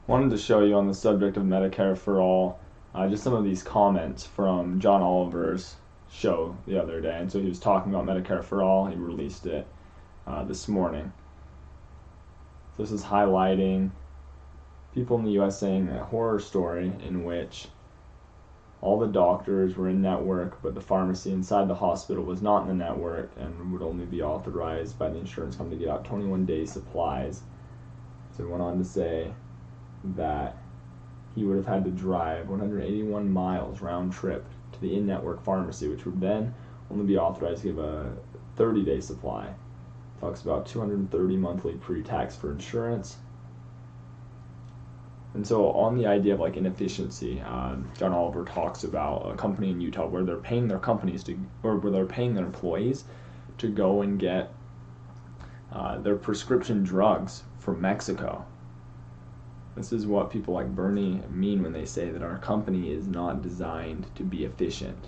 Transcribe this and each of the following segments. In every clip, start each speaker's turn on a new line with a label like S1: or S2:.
S1: Wanted to show you on the subject of Medicare for All, just some of these comments from John Oliver's show the other day. And so he was talking about Medicare for All. He released it this morning. So this is highlighting people in the U.S. saying a horror story in which all the doctors were in network, but the pharmacy inside the hospital was not in the network and would only be authorized by the insurance company to get out 21-day supplies. So he went on to say that he would have had to drive 181 miles round trip to the in-network pharmacy, which would then only be authorized to give a 30-day supply. Talks about $230 monthly pre-tax for insurance. And so on the idea of like inefficiency, John Oliver talks about a company in Utah where they're paying their companies to, or where they're paying their employees to go and get their prescription drugs from Mexico. This is what people like Bernie mean when they say that our company is not designed to be efficient.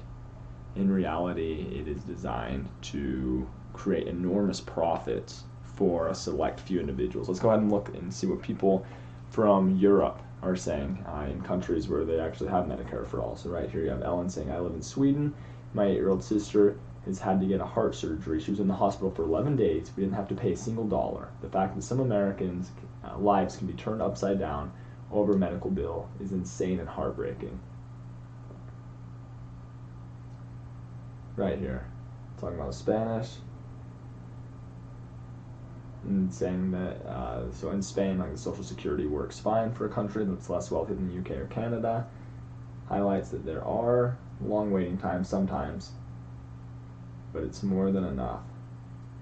S1: In reality, it is designed to create enormous profits for a select few individuals. Let's go ahead and look and see what people from Europe are saying in countries where they actually have Medicare for All. So right here you have Ellen saying, I live in Sweden. My 8-year-old sister has had to get a heart surgery. She was in the hospital for 11 days. We didn't have to pay a single dollar. The fact that some Americans' lives can be turned upside down over a medical bill is insane and heartbreaking. Right here, talking about Spanish. And saying that, so in Spain, like the Social Security works fine for a country that's less wealthy than the UK or Canada. Highlights that there are long waiting times sometimes, but it's more than enough.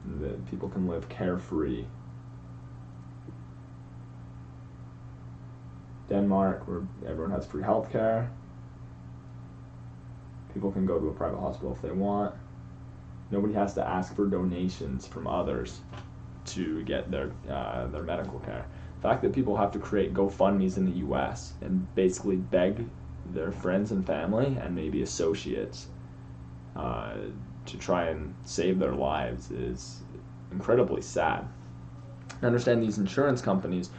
S1: And that people can live carefree. Denmark, where everyone has free health care. People can go to a private hospital if they want. Nobody has to ask for donations from others to get their medical care. The fact that people have to create GoFundMes in the U.S. and basically beg their friends and family and maybe associates to try and save their lives is incredibly sad. I understand these insurance companies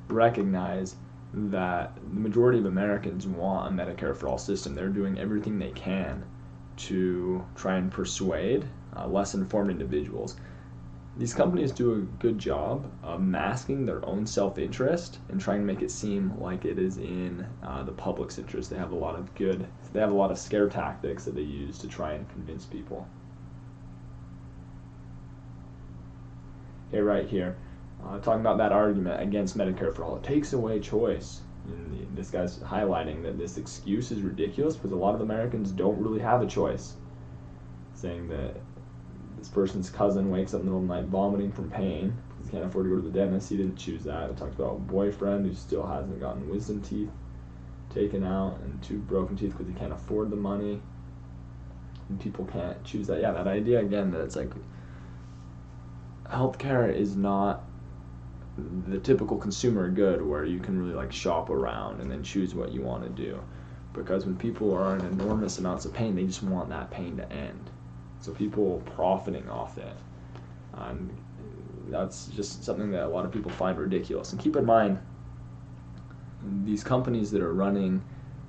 S1: recognize that the majority of Americans want a Medicare for All system. They're doing everything they can to try and persuade less informed individuals. These companies do a good job of masking their own self-interest and trying to make it seem like it is in the public's interest. They have a lot of scare tactics that they use to try and convince people. Okay, right here, talking about that argument against Medicare for All. It takes away choice. And this guy's highlighting that this excuse is ridiculous because a lot of Americans don't really have a choice. Saying that this person's cousin wakes up in the middle of the night vomiting from pain because he can't afford to go to the dentist. He didn't choose that. It talks about a boyfriend who still hasn't gotten wisdom teeth taken out and 2 broken teeth because he can't afford the money. And people can't choose that. Yeah, that idea again that it's like healthcare is not the typical consumer good where you can really like shop around and then choose what you want to do. Because when people are in enormous amounts of pain, they just want that pain to end. So people profiting off it. That's just something that a lot of people find ridiculous. And keep in mind, these companies that are running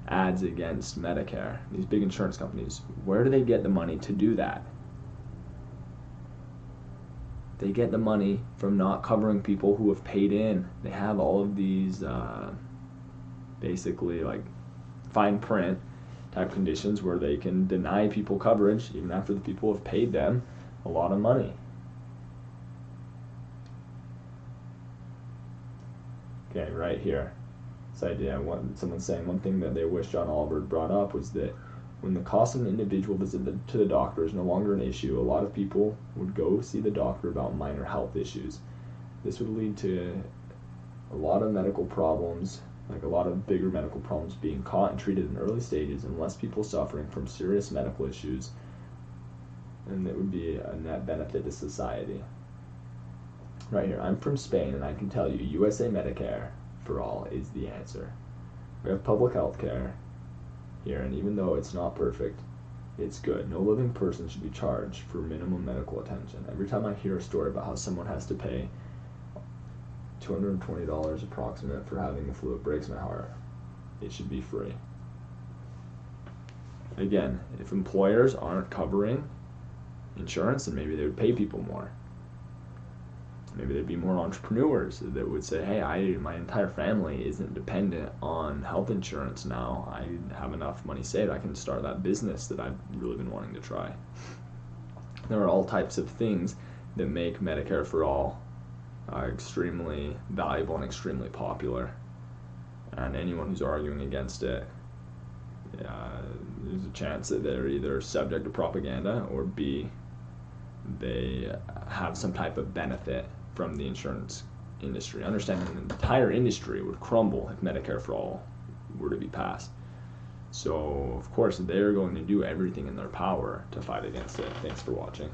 S1: ads against Medicare, these big insurance companies, where do they get the money to do that? They get the money from not covering people who have paid in. They have all of these basically like fine print type conditions where they can deny people coverage even after the people have paid them a lot of money. Okay, right here, this idea, someone's saying one thing that they wish John Oliver brought up was that when the cost of an individual visit to the doctor is no longer an issue, a lot of people would go see the doctor about minor health issues. This would lead to a lot of medical problems, like a lot of bigger medical problems being caught and treated in early stages, and less people suffering from serious medical issues, and it would be a net benefit to society. Right here, I'm from Spain, and I can tell you, USA Medicare for All is the answer. We have public health care here, and even though it's not perfect, it's good. No living person should be charged for minimum medical attention. Every time I hear a story about how someone has to pay $220 approximate for having the flu. It breaks my heart. It should be free. Again, if employers aren't covering insurance, then maybe they would pay people more. Maybe there'd be more entrepreneurs that would say, hey, my entire family isn't dependent on health insurance now. I have enough money saved. I can start that business that I've really been wanting to try. There are all types of things that make Medicare for All extremely valuable and extremely popular. And anyone who's arguing against it, there's a chance that they're either subject to propaganda or B, they have some type of benefit from the insurance industry. Understanding the entire industry would crumble if Medicare for All were to be passed. So, of course, they're going to do everything in their power to fight against it. Thanks for watching.